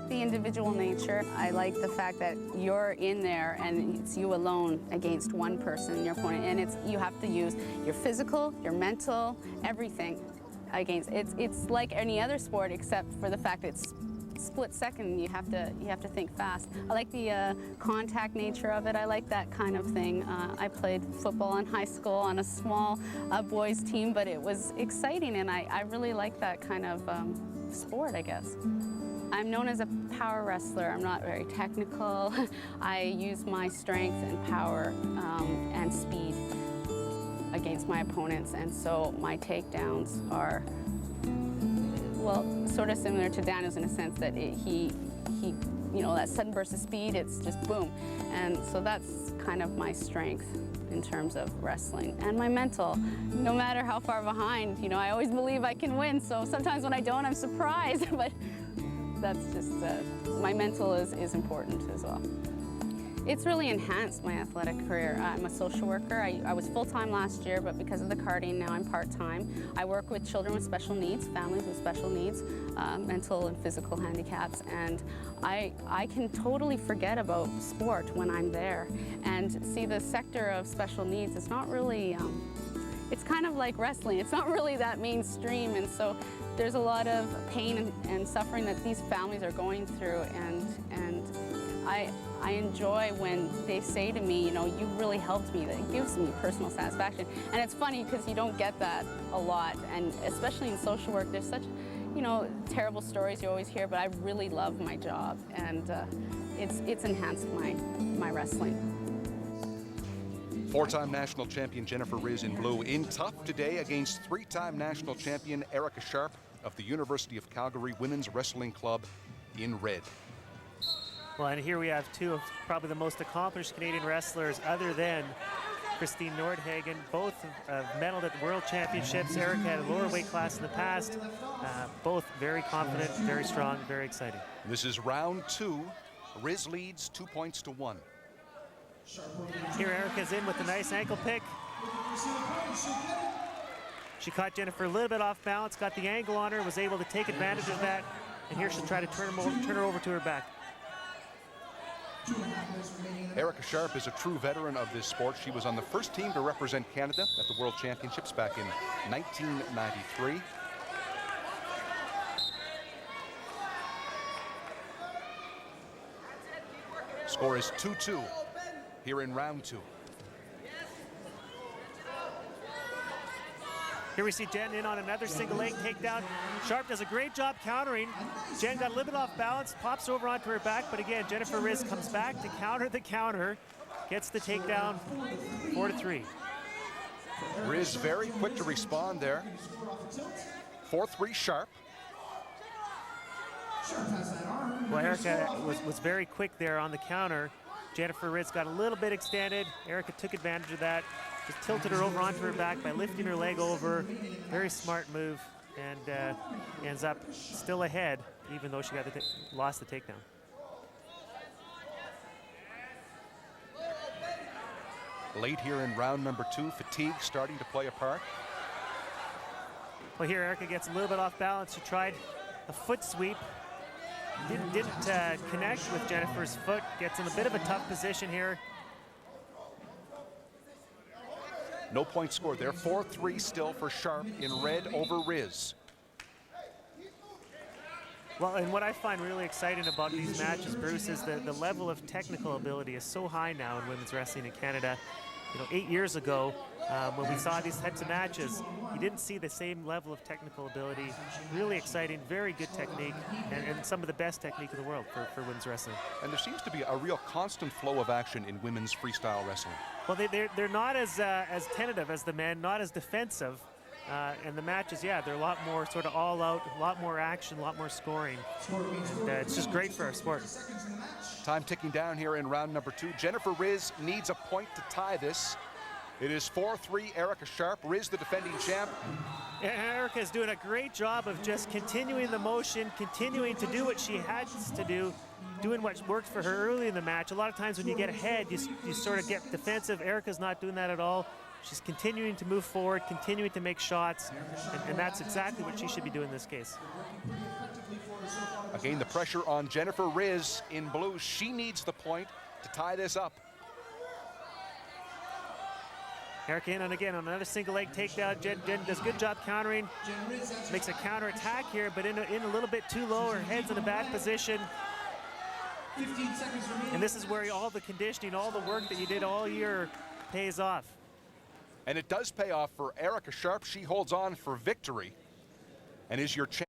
the individual nature. I like the fact that you're in there and it's you alone against one person, your opponent, and you have to use your physical, your mental, everything against. It's like any other sport except for the fact it's split second. You have to think fast. I like the contact nature of it. I like that kind of thing. I played football in high school on a small boys team, but it was exciting, and I really like that kind of sport, I guess. I'm known as a power wrestler. I'm not very technical. I use my strength and power and speed against my opponents, and so my takedowns are, well, sort of similar to Daniel's in a sense that he, you know, that sudden burst of speed, it's just boom. And so that's kind of my strength in terms of wrestling. And my mental, no matter how far behind, you know, I always believe I can win. So sometimes when I don't, I'm surprised, but that's just, my mental is important as well. It's really enhanced my athletic career. I'm a social worker. I was full-time last year, but because of the karting, now I'm part-time. I work with children with special needs, families with special needs, mental and physical handicaps, and I can totally forget about sport when I'm there. And see, the sector of special needs is not really, it's kind of like wrestling. It's not really that mainstream, and so there's a lot of pain and suffering that these families are going through, and I enjoy when they say to me, you know, you really helped me. That gives me personal satisfaction. And it's funny because you don't get that a lot, and especially in social work, there's such, you know, terrible stories you always hear, but I really love my job, and it's enhanced my wrestling. Four-time national champion Jennifer Riz in blue in tough today against three-time national champion Erica Sharp of the University of Calgary Women's Wrestling Club in red. Well, and here we have two of probably the most accomplished Canadian wrestlers other than Christine Nordhagen. Both have medaled at the World Championships. Erica had a lower weight class in the past. Both very confident, very strong, very exciting. This is round two. Riz leads 2 points to 1. Here Erica's in with a nice ankle pick. She caught Jennifer a little bit off balance, got the angle on her, was able to take advantage of that, and here she'll try to turn her over to her back. Erica Sharp is a true veteran of this sport. She was on the first team to represent Canada at the World Championships back in 1993. Score is 2-2 here in round two. Here we see Jen in on another single leg takedown. Sharp does a great job countering. Jen got a little bit off balance, pops over onto her back, but again, Jennifer Riz comes back to counter the counter, gets the takedown, 4-3. Riz very quick to respond there. 4-3 Sharp. Well, Erica was very quick there on the counter. Jennifer Riz got a little bit extended. Erica took advantage of that. Just tilted her over onto her back by lifting her leg over. Very smart move, and ends up still ahead, even though she got lost the takedown. Late here in round number two, fatigue starting to play a part. Well, here Erica gets a little bit off balance. She tried a foot sweep. Didn't connect with Jennifer's foot. Gets in a bit of a tough position here. No point scored there. 4-3 still for Sharp in red over Riz. Well, and what I find really exciting about these matches, Bruce, is the level of technical ability is so high now in women's wrestling in Canada. You know, 8 years ago, when we saw these types of matches, you didn't see the same level of technical ability. Really exciting, very good technique, and some of the best technique in the world for women's wrestling. And there seems to be a real constant flow of action in women's freestyle wrestling. Well, they're not as tentative as the men, not as defensive. And the matches, yeah, they're a lot more sort of all out, a lot more action, a lot more scoring. And it's just great for our sport. Time ticking down here in round number two. Jennifer Riz needs a point to tie this. It is 4-3 Erica Sharp. Riz, the defending champ. Erica is doing a great job of just continuing the motion, continuing to do what she has to do, doing what worked for her early in the match. A lot of times when you get ahead, you sort of get defensive. Erica's not doing that at all. She's continuing to move forward, continuing to make shots, and that's exactly what she should be doing in this case. Again, the pressure on Jennifer Riz in blue. She needs the point to tie this up. Erica in, and again on another single leg takedown. Jen does a good job countering. Makes a counter attack here, but in a little bit too low. Her head's in a bad position. 15 seconds remaining. And this is where all the conditioning, all the work that you did all year pays off. And it does pay off for Erica Sharp. She holds on for victory and is your champion.